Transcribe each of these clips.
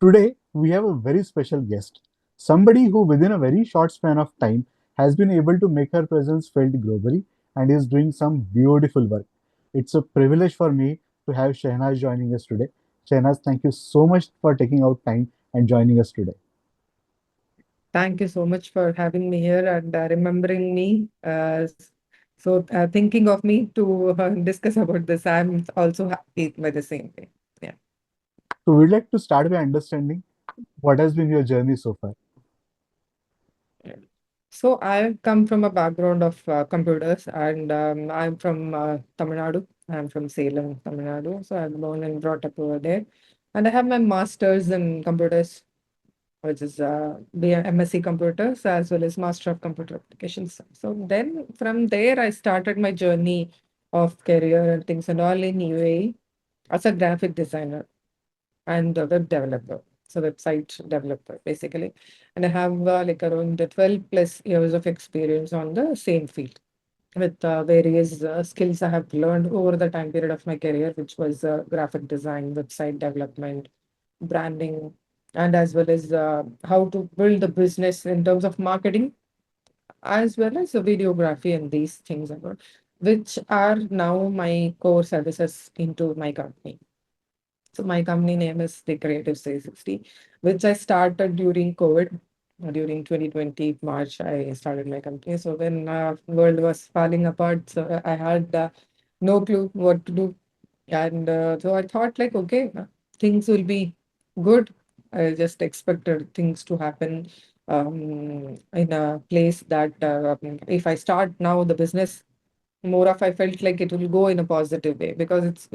Today, we have a very special guest, somebody who, within a very short span of time, has been able to make her presence felt globally and is doing some beautiful work. It's a privilege for me to have Shahnaaz joining us today. Shahnaaz, thank you so much for taking out time and joining us today. Thank you so much for having me here and remembering me. Thinking of me to discuss about this, I'm also happy by the same way. Yeah. So, we'd like to start by understanding what has been your journey so far. Yeah. So I come from a background of computers, and I'm from Tamil Nadu. I'm from Salem, Tamil Nadu. So I'm born and brought up over there, and I have my master's in computers, which is MSc Computers as well as Master of Computer Applications. So then from there, I started my journey of career and things and all in UAE as a graphic designer and a web developer. So website developer basically. And I have like around 12 plus years of experience on the same field with various skills I have learned over the time period of my career, which was graphic design, website development, branding, and as well as how to build a business in terms of marketing, as well as videography and these things, about which are now my core services into my company. So my company name is the Creative 360, which I started during COVID. During 2020 March, I started my company. So when world was falling apart, so I had no clue what to do, and so I thought like, okay, things will be good. I just expected things to happen in a place that if I start now the business, more of I felt like it will go in a positive way because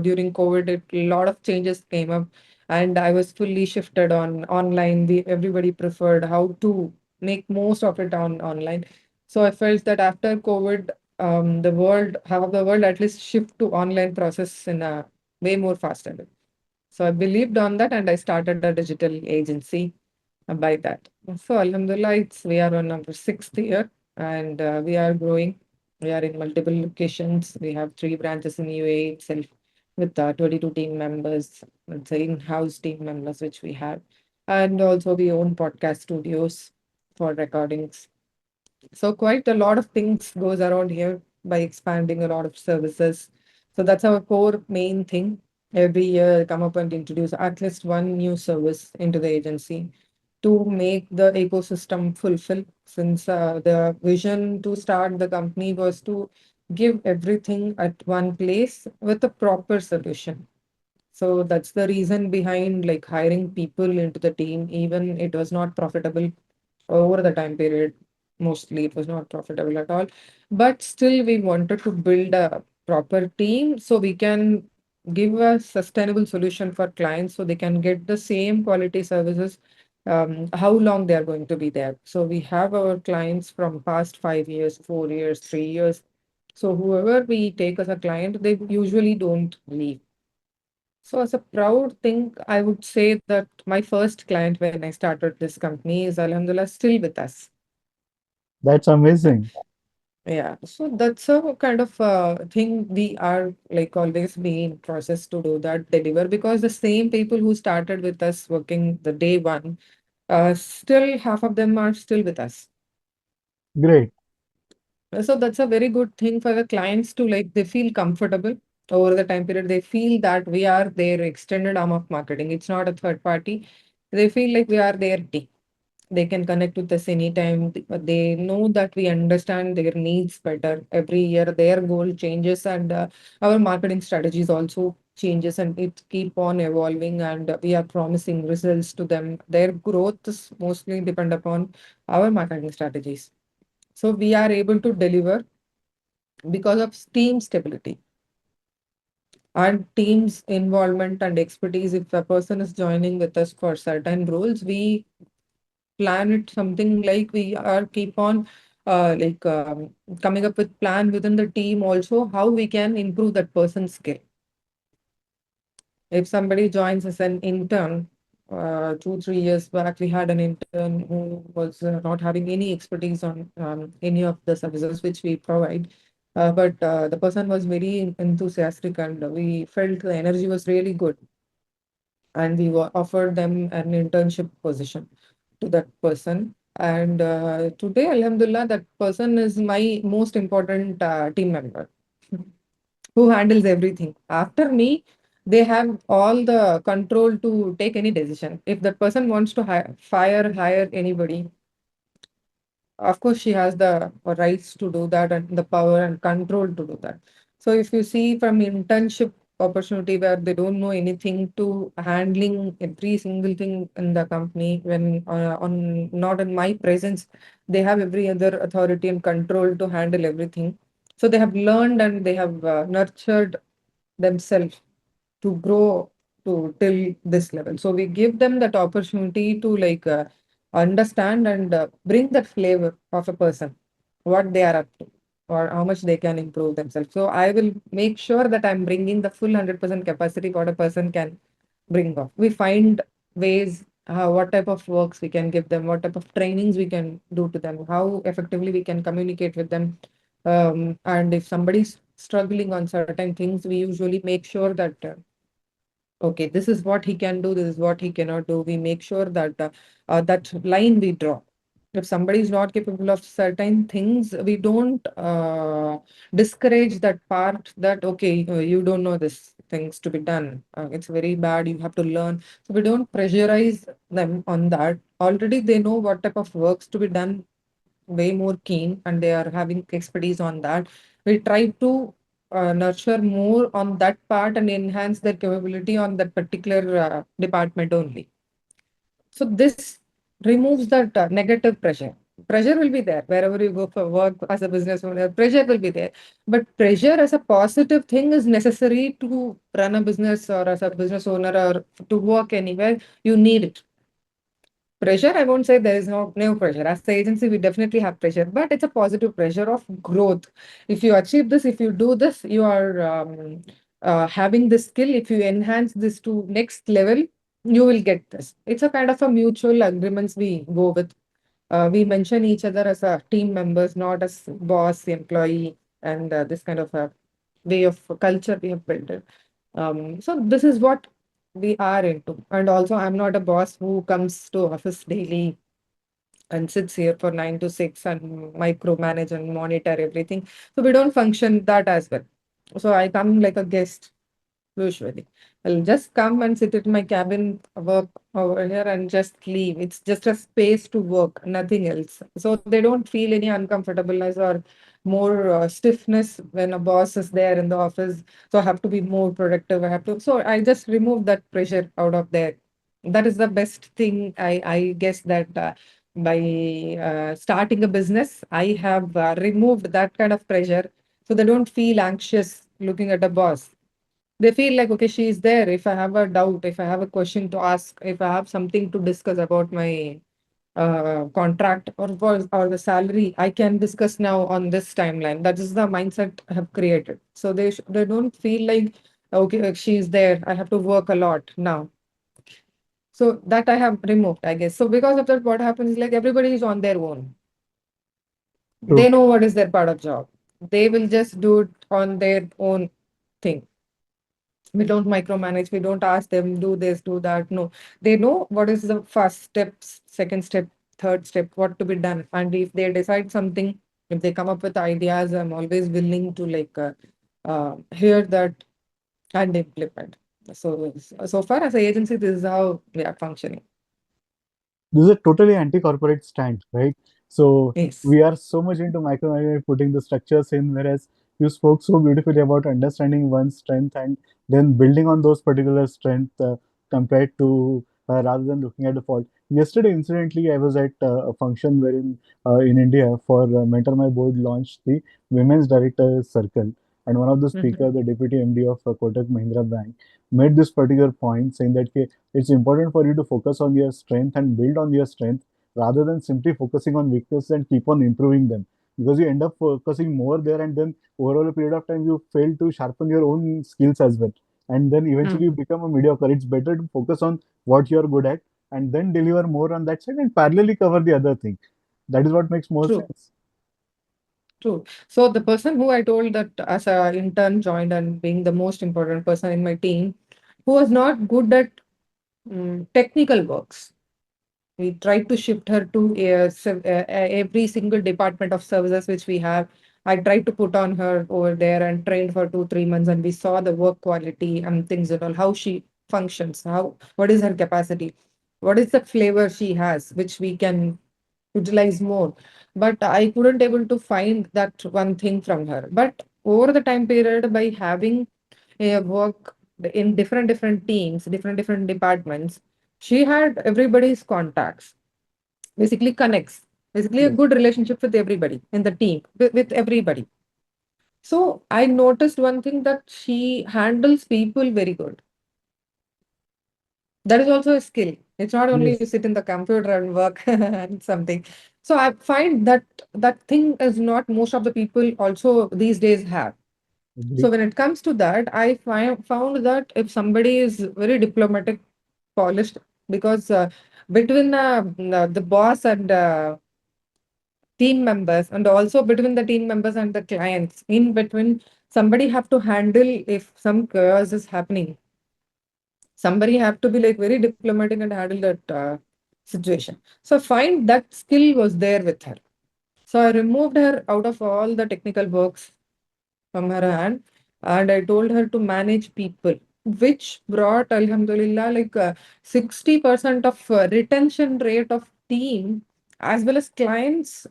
during COVID a lot of changes came up and I was fully shifted on online. Everybody preferred how to make most of it on online. So I felt that after COVID, the world, half of the world at least shift to online process in a way more faster way. So I believed on that and I started a digital agency by that. So Alhamdulillah, we are on our sixth year and we are growing. We are in multiple locations. We have three branches in UAE itself with 22 team members, let's say in-house team members, which we have. And also we own podcast studios for recordings. So quite a lot of things goes around here by expanding a lot of services. So that's our core main thing. Every year come up and introduce at least one new service into the agency to make the ecosystem fulfill. Since the vision to start the company was to give everything at one place with a proper solution. So that's the reason behind like hiring people into the team, even it was not profitable over the time period. Mostly it was not profitable at all. But still we wanted to build a proper team so we can give a sustainable solution for clients so they can get the same quality services how long they are going to be there. So we have our clients from past 5 years, 4 years, 3 years. So whoever we take as a client, they usually don't leave. So, as a proud thing, I would say that my first client when I started this company is Alhamdulillah still with us. That's amazing. Yeah, so that's a kind of thing we are like always being in process to do that deliver because the same people who started with us working the day one, still half of them are still with us. Great. So that's a very good thing for the clients to like they feel comfortable over the time period. They feel that we are their extended arm of marketing. It's not a third party. They feel like we are their team. They can connect with us anytime. They know that we understand their needs better. Every year their goal changes and our marketing strategies also changes and it keep on evolving and we are promising results to them. Their growth is mostly depend upon our marketing strategies. So we are able to deliver because of team stability and team's involvement and expertise. If a person is joining with us for certain roles, we plan it something like we are keep on coming up with plan within the team also how we can improve that person's skill. If somebody joins as an intern, 2 3 years back, we had an intern who was not having any expertise on any of the services which we provide. But the person was very enthusiastic and we felt the energy was really good. and we offered them an internship position to that person. And today, Alhamdulillah, that person is my most important team member who handles everything. After me, they have all the control to take any decision. If that person wants to hire anybody, of course she has the rights to do that and the power and control to do that. So if you see from internship opportunity where they don't know anything to handling every single thing in the company, when on not in my presence, they have every other authority and control to handle everything. So they have learned and they have nurtured themselves to grow to till this level. So we give them that opportunity to understand and bring that flavor of a person, what they are up to, or how much they can improve themselves. So I will make sure that I'm bringing the full 100% capacity what a person can bring off. We find ways. What type of works we can give them, what type of trainings we can do to them, how effectively we can communicate with them, and if somebody's struggling on certain things, we usually make sure that okay, this is what he can do, this is what he cannot do. We make sure that that line we draw. If somebody is not capable of certain things, we don't discourage that part that, okay, you don't know this things to be done. It's very bad, you have to learn. So we don't pressurize them on that. Already they know what type of works to be done, way more keen, and they are having expertise on that. We try to nurture more on that part and enhance their capability on that particular department only. So this removes that negative pressure. Pressure will be there wherever you go for work as a business owner. Pressure will be there, but pressure as a positive thing is necessary to run a business or as a business owner or to work anywhere. You need it. Pressure, I won't say there is no pressure. As the agency, we definitely have pressure, but it's a positive pressure of growth. If you achieve this, if you do this, you are having this skill. If you enhance this to next level, you will get this. It's a kind of a mutual agreements we go with. We mention each other as a team members, not as boss, employee, and this kind of a way of culture we have built it. So this is what we are into. And also, I'm not a boss who comes to office daily and sits here for 9 to 6 and micromanage and monitor everything. So we don't function that as well. So I come like a guest usually. I'll just come and sit in my cabin, work over here, and just leave. It's just a space to work, nothing else. So they don't feel any uncomfortableness or more stiffness when a boss is there in the office. So I have to be more productive. I have to. So I just remove that pressure out of there. That is the best thing. I guess that by starting a business, I have removed that kind of pressure. So they don't feel anxious looking at a boss. They feel like, okay, she is there. If I have a doubt, if I have a question to ask, if I have something to discuss about my contract or the salary, I can discuss now on this timeline. That is the mindset I have created. So they don't feel like, okay, she is there. I have to work a lot now. So that I have removed, I guess. So because of that, what happens is like everybody is on their own. They True. know what is their part of job. They will just do it on their own thing. We don't micromanage. We don't ask them, do this, do that. No, they know what is the first steps, second step, third step, what to be done. And if they decide something, if they come up with ideas, I'm always willing to hear that and implement. So far as an agency, this is how we are functioning. This is a totally anti-corporate stand, right? So Yes. we are so much into micromanagement, putting the structures in, whereas you spoke so beautifully about understanding one's strength and then building on those particular strengths compared to rather than looking at the fault. Yesterday, incidentally, I was at a function wherein in India for Mentor My Board launched the Women's Directors Circle, and one of the Mhm. speaker, the Deputy MD of Kotak Mahindra Bank, made this particular point, saying that it's important for you to focus on your strength and build on your strength rather than simply focusing on weaknesses and keep on improving them, because you end up focusing more there and then over a period of time you fail to sharpen your own skills as well, and then eventually you Mm. become a mediocre. It's better to focus on what you're good at and then deliver more on that side and parallelly cover the other thing. That is what makes more True, sense. true. So the person who I told that as a intern joined and being the most important person in my team, who was not good at technical works. We tried to shift her to every single department of services which we have. I tried to put on her over there and trained for 2, 3 months, and we saw the work quality and things and all, how she functions, what is her capacity, what is the flavor she has, which we can utilize more. But I couldn't able to find that one thing from her. But over the time period, by having a work in different teams, different departments, she had everybody's contacts, basically connects, basically a Yes, good relationship with everybody in the team, with everybody. So I noticed one thing, that she handles people very good. That is also a skill. It's not only you yes, sit in the computer and work and something. So I find that that thing is not most of the people also these days have. So agree. when it comes to that, I found that if somebody is very diplomatic, polished, because between the boss and team members, and also between the team members and the clients, in between, somebody have to handle if some chaos is happening. Somebody have to be like very diplomatic and handle that situation. So I find that skill was there with her. So I removed her out of all the technical works from her hand, and I told her to manage people, which brought, Alhamdulillah, like 60% of retention rate of team as well as clients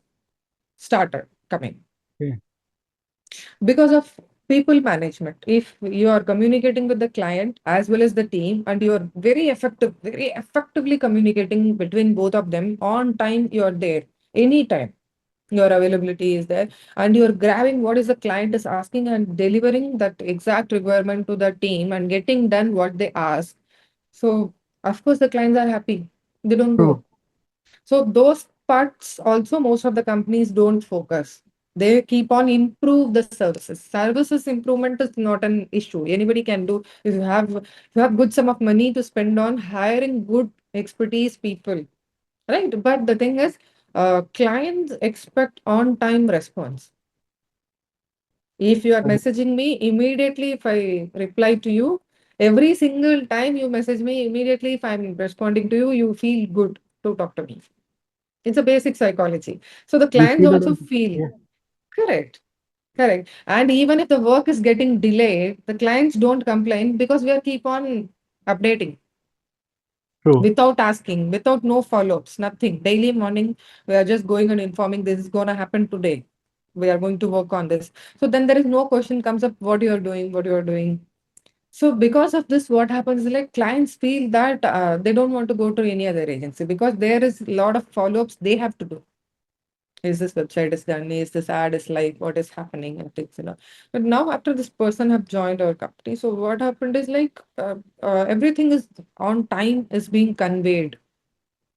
started coming Okay. because of people management. If you are communicating with the client as well as the team, and you are very effectively communicating between both of them, on time you are there, anytime your availability is there, and you're grabbing what is the client is asking and delivering that exact requirement to the team and getting done what they ask. So of course the clients are happy, they don't True. go. So those parts also most of the companies don't focus. They keep on improve the services. Services improvement is not an issue. Anybody can do if you have good sum of money to spend on hiring good expertise people, right? But the thing is, clients expect on time response. If you are Agree. messaging me immediately, if I reply to you, every single time you message me immediately, if I'm responding to you, you feel good to talk to me. It's a basic psychology. So the We clients see that also on, feel yeah, correct. Correct. And even if the work is getting delayed, the clients don't complain because we are keep on updating true. without asking, without no follow-ups, nothing. Daily morning, we are just going and informing this is going to happen today. We are going to work on this. So then there is no question comes up what you are doing, what you are doing. So because of this, what happens is like clients feel that they don't want to go to any other agency because there is a lot of follow-ups they have to do. Is this website is done? Is this ad is like what is happening and things, But now after this person have joined our company, so what happened is like everything is on time is being conveyed.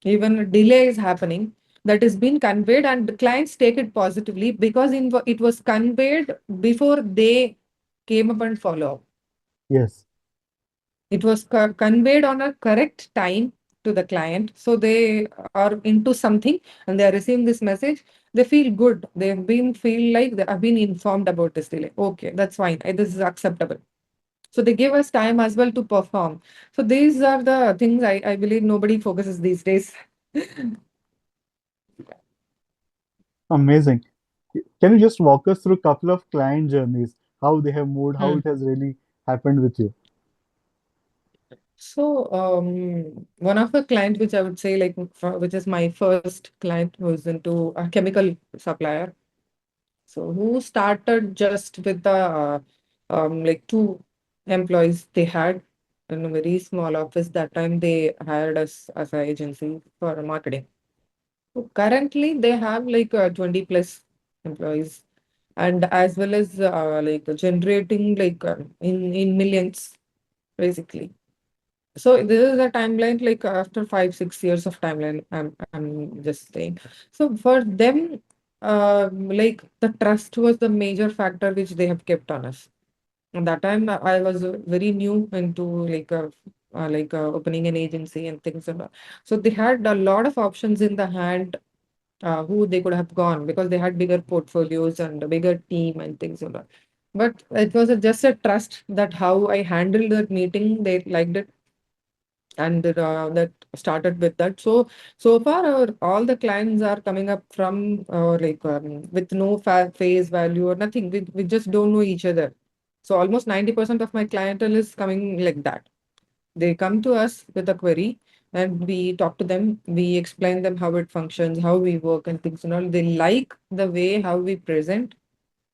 Even a delay is happening, that is being conveyed, and the clients take it positively because it was conveyed before they came up and follow up. Yes. It was conveyed on a correct time to the client. So they are into something and they are receiving this message. They feel good. They've been feel like they have been informed about this delay. Okay, that's fine. This is acceptable. So they give us time as well to perform. So these are the things I believe nobody focuses these days. Amazing. Can you just walk us through a couple of client journeys, how they have moved, how Hmm. it has really happened with you? So, one of the client which I would say like which is my first client who is into a chemical supplier. So who started just with the like two employees they had in a very small office. That time they hired us as an agency for marketing. So currently they have like 20 plus employees, and as well as like generating like in millions basically. So this is a timeline like after 5 6 years of timeline. I'm just saying. So for them, like the trust was the major factor which they have kept on us. And that time I was very new into opening an agency and things like that. So they had a lot of options in the hand who they could have gone because they had bigger portfolios and a bigger team and things like that. But it was just a trust that how I handled that meeting. They liked it, and that started with that. So far, all the clients are coming up from with no face value or nothing. We just don't know each other. So almost 90% of my clientele is coming like that. They come to us with a query, and we talk to them. We explain them how it functions, how we work, and things and all. They like the way how we present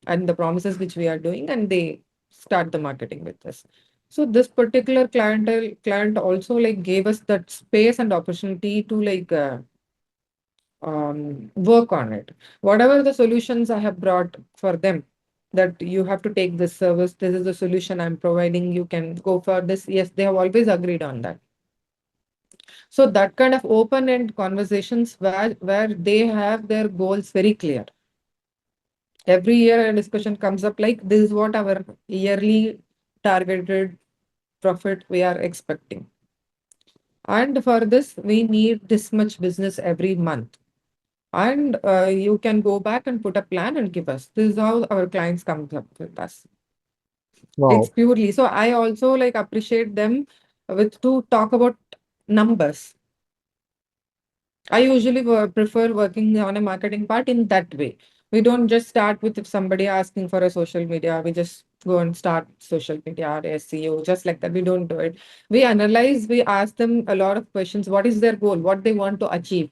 and the promises which we are doing, and they start the marketing with us. So this particular client also like gave us that space and opportunity to work on it. Whatever the solutions I have brought for them, that you have to take this service, this is the solution I'm providing, you can go for this. Yes, they have always agreed on that. So that kind of open end conversations where they have their goals very clear. Every year a discussion comes up like this is what our yearly targeted profit we are expecting. And for this, we need this much business every month. And you can go back and put a plan and give us. This is how our clients come up with us. It's Wow. purely. So I also like appreciate them with to talk about numbers. I usually prefer working on a marketing part in that way. We don't just start with if somebody asking for a social media, we just go and start social media or SEO, just like that. We don't do it. We analyze, we ask them a lot of questions. What is their goal? What they want to achieve?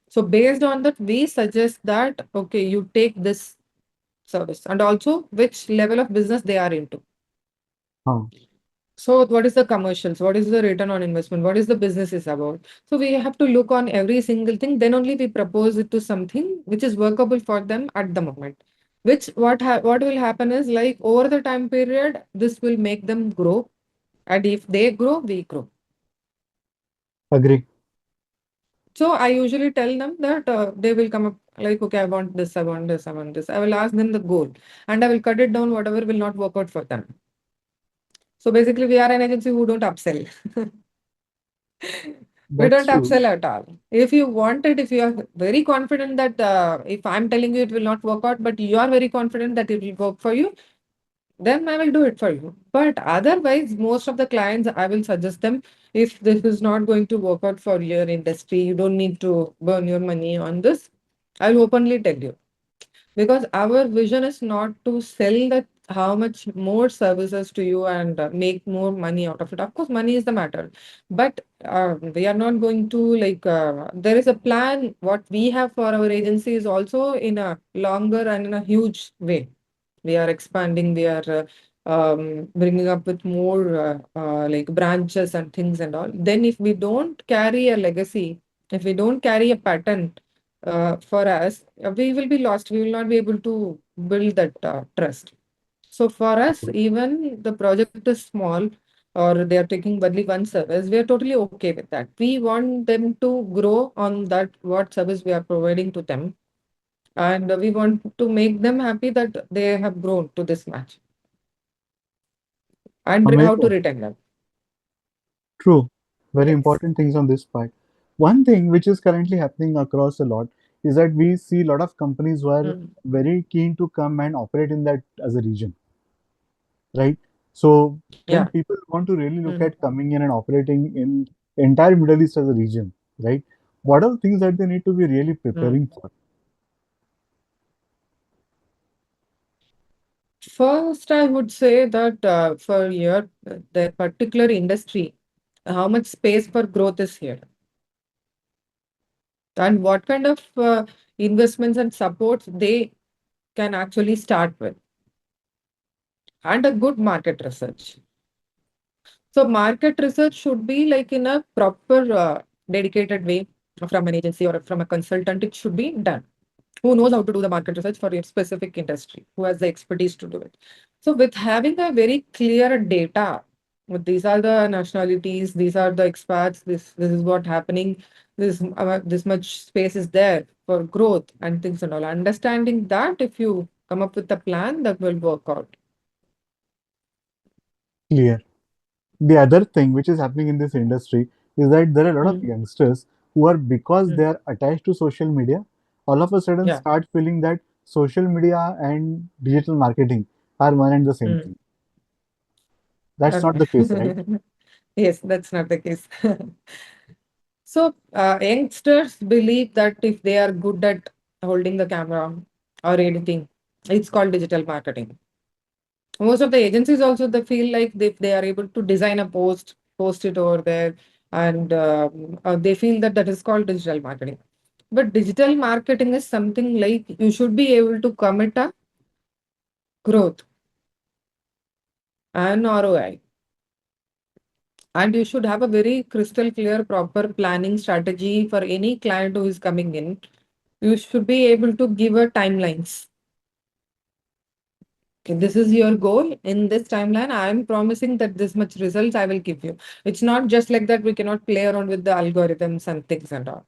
So based on that, we suggest that, okay, you take this service and also which level of business they are into. Huh. So what is the commercials? What is the return on investment? What is the business is about? So we have to look on every single thing. Then only we propose it to something which is workable for them at the moment. Which what will happen is like over the time period, this will make them grow. And if they grow, we grow. Agree. So I usually tell them that they will come up like, okay, I want this, I want this, I want this. I will ask them the goal, and I will cut it down whatever will not work out for them. So basically, we are an agency who don't upsell. We That's don't true. upsell at all. If you want it, if you are very confident that if I'm telling you it will not work out, but you are very confident that it will work for you, then I will do it for you. But otherwise, most of the clients, I will suggest them if this is not going to work out for your industry, you don't need to burn your money on this. I'll openly tell you, because our vision is not to sell that how much more services to you and make more money out of it. Of course money is the matter, but we are not going to there is a plan. What we have for our agency is also in a longer and in a huge way. We are expanding, we are bringing up with more branches and things and all. Then if we don't carry a legacy, if we don't carry a pattern for us, we will be lost. We will not be able to build that trust. So for us, even the project is small or they are taking only one service, we are totally okay with that. We want them to grow on that what service we are providing to them, and we want to make them happy that they have grown to this match, and how to Amazing. retain them. True. Very Yes. important things on this part. One thing which is currently happening across a lot is that we see a lot of companies who are Mm. very keen to come and operate in that as a region, right? So when Yeah. people want to really look Mm. at coming in and operating in entire Middle East as a region, right? What are the things that they need to be really Mm. preparing for? First, I would say that for your the particular industry, how much space for growth is here, and what kind of investments and supports they can actually start with, and a good market research. So, market research should be like in a proper, dedicated way from an agency or from a consultant. It should be done. Who knows how to do the market research for your specific industry, who has the expertise to do it. So, with having a very clear data, with these are the nationalities, these are the expats, this is what happening, this much space is there for growth and things and all. Understanding that, if you come up with a plan, that will work out. Clear. The other thing which is happening in this industry is that there are a lot of Mm, youngsters who are, because they mm, are attached to social media, all of a sudden yeah. start feeling that social media and digital marketing are one and the same Mm. thing. That's not the case, right? Yes, that's not the case. So, youngsters believe that if they are good at holding the camera or editing, it's called digital marketing. Most of the agencies also they feel like they are able to design a post it over there, and they feel that that is called digital marketing. But digital marketing is something like you should be able to commit a growth and ROI, and you should have a very crystal clear proper planning strategy for any client who is coming in. You should be able to give a timelines. Okay, this is your goal in this timeline. I am promising that this much results I will give you. It's not just like that. We cannot play around with the algorithms and things and all.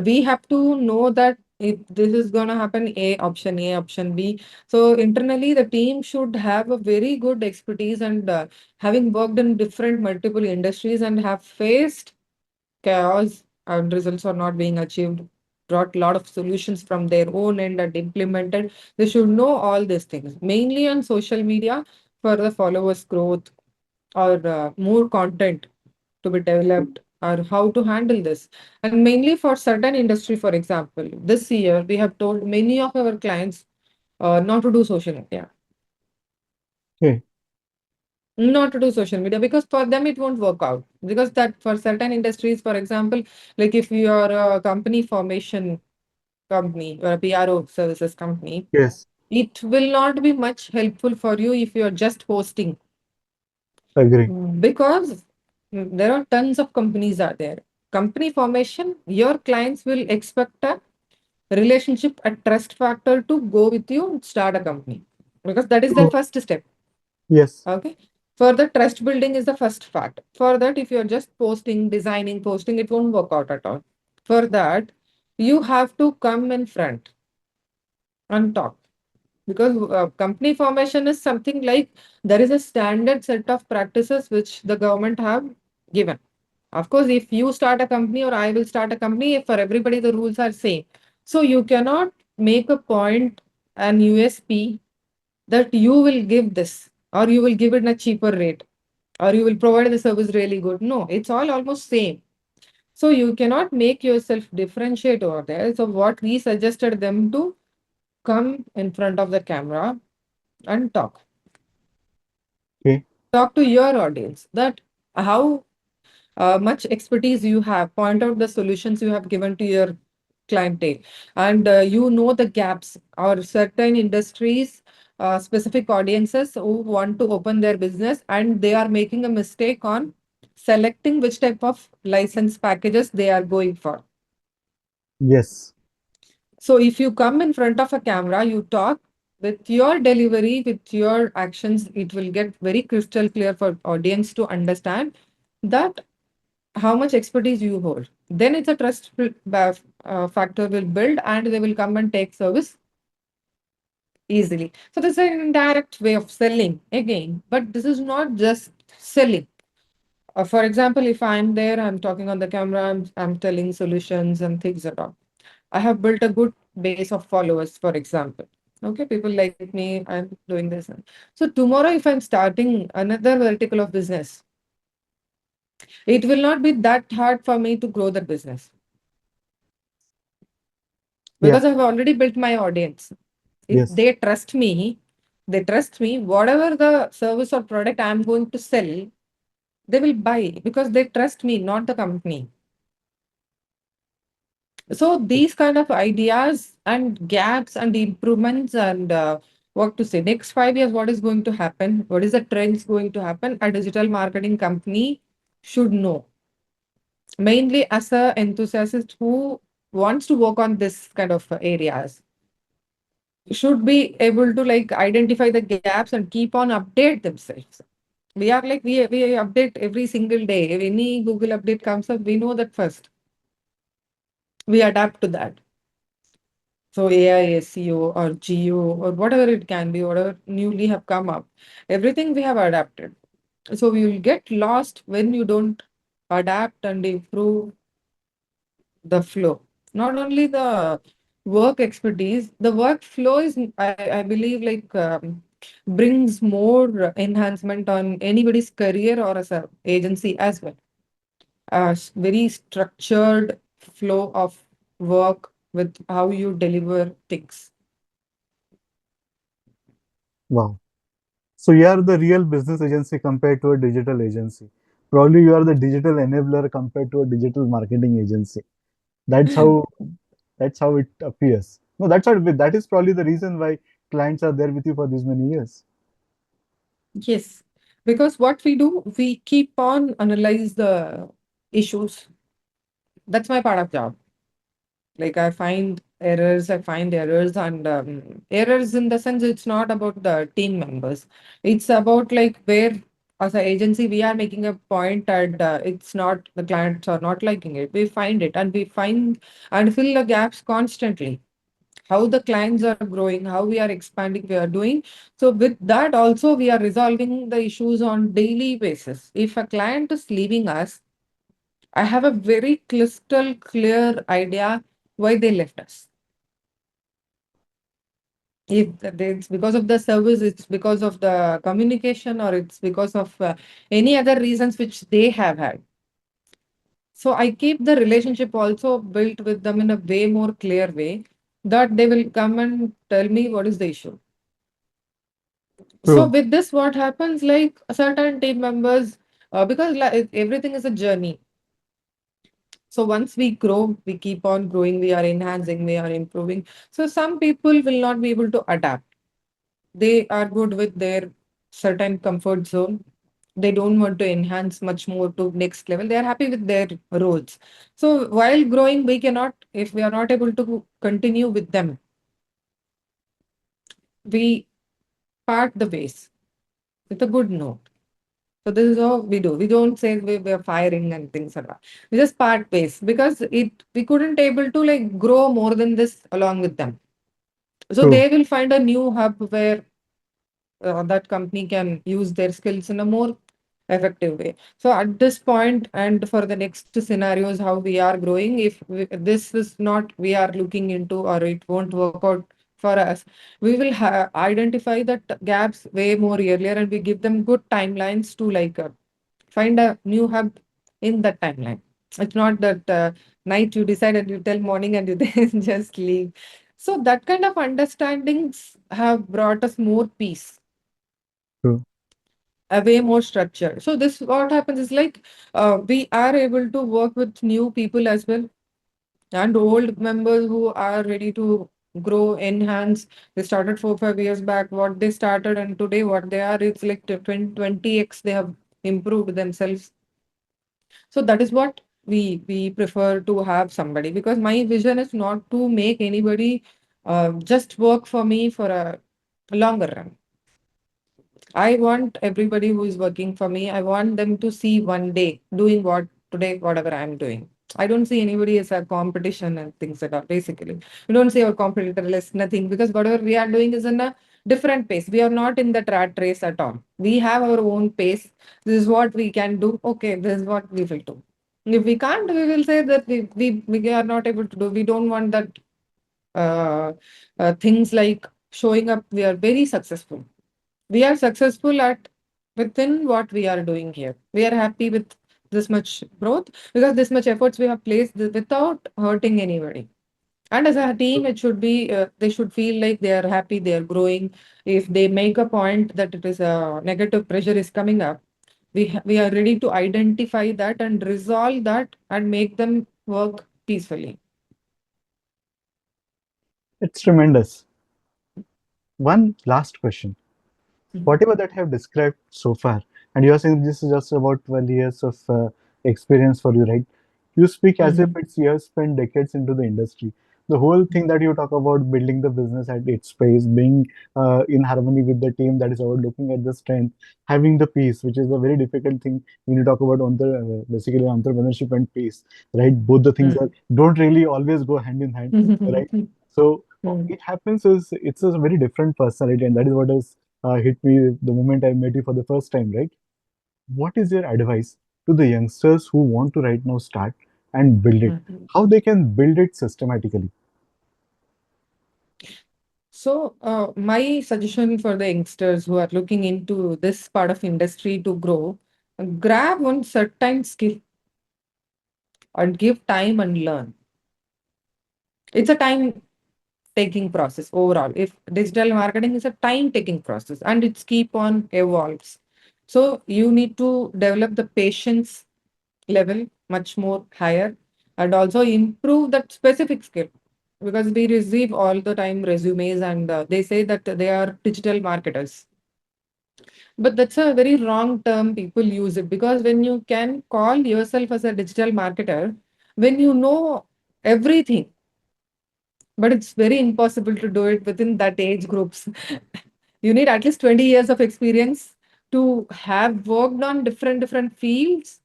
We have to know that if this is gonna happen, A, option B. So internally, the team should have a very good expertise and having worked in different multiple industries and have faced chaos and results are not being achieved, brought a lot of solutions from their own end and implemented. They should know all these things, mainly on social media for the followers growth or more content to be developed or how to handle this. And mainly for certain industry, for example, this year we have told many of our clients not to do social media. Okay. Not to do social media because for them it won't work out. Because that for certain industries, for example, like if you are a company formation company or a PRO services company, Yes. it will not be much helpful for you if you are just hosting. Agree. Because there are tons of companies are there. Company formation, your clients will expect a relationship, a trust factor to go with you and start a company. Because that is their True. first step. Yes. Okay. For the trust building is the first part. For that, if you're just posting, designing, posting, it won't work out at all. For that, you have to come in front and talk. Because company formation is something like there is a standard set of practices which the government have given. Of course, if you start a company or I will start a company, for everybody the rules are same. So you cannot make a point an USP that you will give this or you will give it in a cheaper rate or you will provide the service really good. No, it's all almost same. So you cannot make yourself differentiate over there. So what we suggested them to come in front of the camera and Okay. talk to your audience that how much expertise you have, point out the solutions you have given to your clientele, and you know the gaps or certain industries, specific audiences who want to open their business and they are making a mistake on selecting which type of license packages they are going for. Yes. So if you come in front of a camera, you talk with your delivery, with your actions, it will get very crystal clear for audience to understand that how much expertise you hold. Then it's a factor will build and they will come and take service easily. So this is an indirect way of selling again, but this is not just selling. For example, if I'm there, I'm talking on the camera, I'm telling solutions and things at all. I have built a good base of followers, for example. Okay, people like me, I'm doing this. So tomorrow, if I'm starting another vertical of business, it will not be that hard for me to grow that business Yeah. because I've already built my audience. If Yes. they trust me, whatever the service or product I'm going to sell, they will buy because they trust me, not the company. So these kind of ideas and gaps and improvements and what to say, next 5 years, what is going to happen? What is the trends going to happen? A digital marketing company should know, mainly as a enthusiast who wants to work on this kind of areas should be able to like identify the gaps and keep on update themselves. We are like we update every single day. If any Google update comes up, we know that first. We adapt to that. So AI, SEO or GEO or whatever it can be, whatever newly have come up, everything we have adapted. So we will get lost when you don't adapt and improve the flow. Not only the work expertise, the workflow is, I believe, like brings more enhancement on anybody's career or as a agency as well. Very structured flow of work with how you deliver things. Wow. So you are the real business agency compared to a digital agency. Probably you are the digital enabler compared to a digital marketing agency. That's how that's how it appears. No, that is probably the reason why clients are there with you for these many years. Yes, because what we do, we keep on analyze the issues. That's my part of job. Like I find errors and errors in the sense it's not about the team members. It's about like where as an agency we are making a point and it's not the clients are not liking it. We find it and we find and fill the gaps constantly. How the clients are growing, how we are expanding, we are doing. So with that also we are resolving the issues on daily basis. If a client is leaving us, I have a very crystal clear idea why they left us. If it's because of the service, it's because of the communication, or it's because of any other reasons which they have had. So I keep the relationship also built with them in a way more clear way that they will come and tell me what is the issue. So True, with this, what happens like certain team members, because like, everything is a journey. So once we grow, we keep on growing, we are enhancing, we are improving. So some people will not be able to adapt. They are good with their certain comfort zone. They don't want to enhance much more to next level. They are happy with their roles. So while growing, we cannot, if we are not able to continue with them, we part the ways with a good note. So this is how we do. We don't say we are firing and things like that. We just part ways because it we couldn't able to like grow more than this along with them. So true. they will find a new hub where that company can use their skills in a more effective way. So at this point and for the next scenarios, how we are growing, if this is not we are looking into or it won't work out for us, we will identify that gaps way more earlier and we give them good timelines to like find a new hub in that timeline. It's not that night you decide and you tell morning and you then just leave. So that kind of understandings have brought us more peace, True. a way more structure. So this what happens is like we are able to work with new people as well and old members who are ready to grow, enhance. They started 4 5 years back. What they started and today what they are, it's like 20x they have improved themselves. So that is what we prefer to have somebody because my vision is not to make anybody just work for me for a longer run. I want everybody who is working for me, I want them to see one day doing what today, whatever I'm doing. I don't see anybody as a competition and things like that, basically. We don't see our competitor less nothing because whatever we are doing is in a different pace. We are not in the rat race at all. We have our own pace. This is what we can do. Okay, this is what we will do. If we can't, we will say that we are not able to do. We don't want that uh, things like showing up. We are very successful, we are successful at within what we are doing here. We are happy with this much growth because this much efforts we have placed without hurting anybody. And as a team, it should be they should feel like they are happy, they are growing. If they make a point that it is a negative pressure is coming up, we are ready to identify that and resolve that and make them work peacefully. It's tremendous. One last question. Mhm. Whatever that I have described so far, and you are saying this is just about 12 years of experience for you, right? You speak as if Mhm. it's years spent decades into the industry. The whole thing that you talk about building the business at its pace, being in harmony with the team, that is about looking at the strength, having the peace, which is a very difficult thing when you talk about on the basically entrepreneurship and peace, right? Both the things are Mhm. don't really always go hand in hand, right? So Mhm. it happens is it's a very different personality, and that is what is hit me the moment I met you for the first time, right? What is your advice to the youngsters who want to right now start and build it? Mhm. How they can build it systematically? My suggestion for the youngsters who are looking into this part of industry to grow, grab one certain skill and give time and learn. It's a time taking process overall. If digital marketing is a time taking process and it's keep on evolves. So you need to develop the patience level much more higher and also improve that specific skill because we receive all the time resumes and they say that they are digital marketers, but that's a very wrong term people use it because when you can call yourself as a digital marketer when you know everything, but it's very impossible to do it within that age groups. You need at least 20 years of experience to have worked on different fields,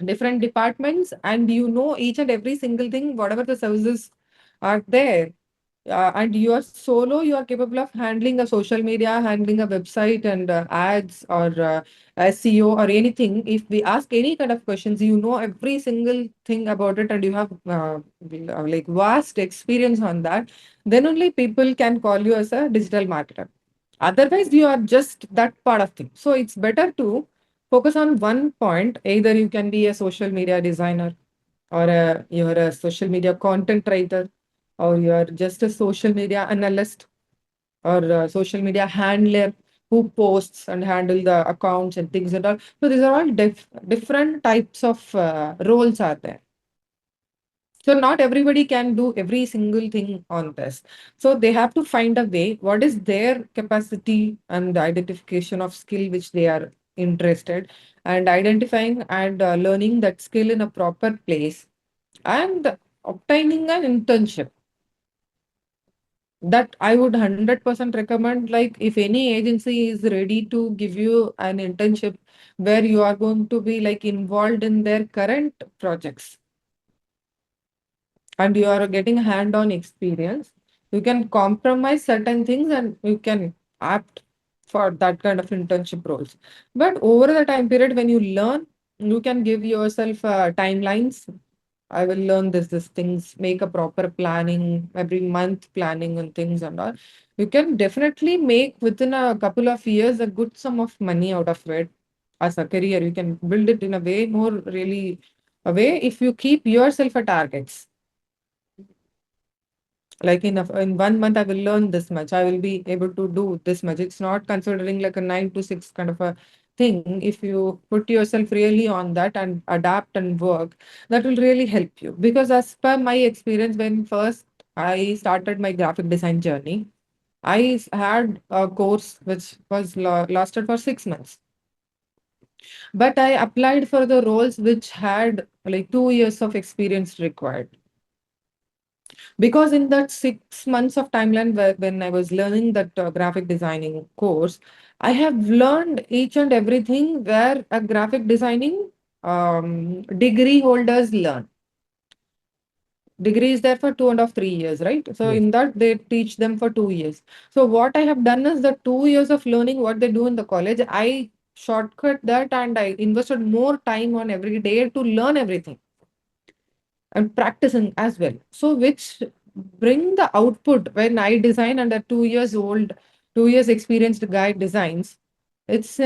different departments, and you know each and every single thing whatever the services are there. And you are solo, you are capable of handling a social media, handling a website and ads or SEO or anything. If we ask any kind of questions, you know every single thing about it and you have like vast experience on that, then only people can call you as a digital marketer. Otherwise, you are just that part of thing. So it's better to focus on one point. Either you can be a social media designer or you're a social media content writer or you're just a social media analyst or a social media handler who posts and handle the accounts and things and all. So these are all different types of roles are there. So not everybody can do every single thing on this. So they have to find a way what is their capacity and the identification of skill which they are interested and identifying and learning that skill in a proper place and obtaining an internship. That I would 100% recommend. Like if any agency is ready to give you an internship where you are going to be like involved in their current projects and you are getting hand-on experience, you can compromise certain things and you can opt for that kind of internship roles. But over the time period, when you learn, you can give yourself timelines. I will learn this things, make a proper planning, every month planning and things and all. You can definitely make within a couple of years a good sum of money out of it as a career. You can build it in a way more really a way if you keep yourself a targets. Like in 1 month I will learn this much, I will be able to do this much. It's not considering like a 9 to 6 kind of a thing. If you put yourself really on that and adapt and work, that will really help you. Because as per my experience, when first I started my graphic design journey, had a course which was lasted for 6 months, but I applied for the roles which had like 2 years of experience required. Because in that 6 months of timeline when I was learning that graphic designing course, I have learned each and everything where a graphic designing degree holders learn. Degree is there for 2.5 3 years, right? So Yes. in that they teach them for 2 years. So what I have done is the 2 years of learning what they do in the college, I shortcut that and I invested more time on every day to learn everything and practicing as well. So which bring the output when I design under 2 years old, 2 years experienced guy designs. It's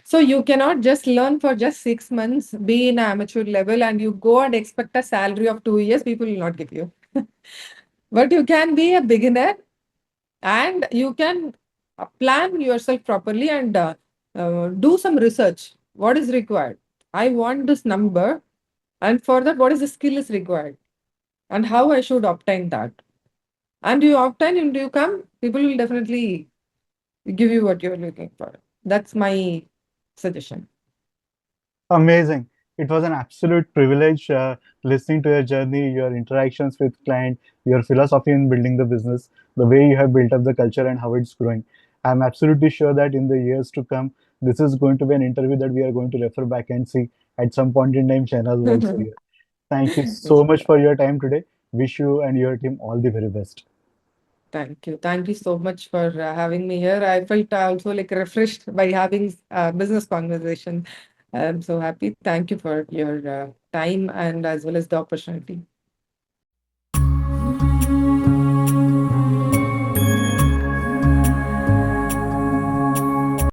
so you cannot just learn for just 6 months, be in amateur level, and you go and expect a salary of 2 years. People will not give you. But you can be a beginner and you can plan yourself properly and do some research. What is required? I want this number, and for that, what is the skill is required? And how I should obtain that. And you obtain and you come, people will definitely give you what you're looking for. That's my suggestion. Amazing. It was an absolute privilege listening to your journey, your interactions with client, your philosophy in building the business, the way you have built up the culture and how it's growing. I'm absolutely sure that in the years to come, this is going to be an interview that we are going to refer back and see at some point in time. Shahnaaz was also here. Thank you so much Inshallah. for your time today. Wish you and your team all the very best. Thank you. Thank you so much for having me here. I felt also like refreshed by having a business conversation. I'm so happy. Thank you for your time and as well as the opportunity.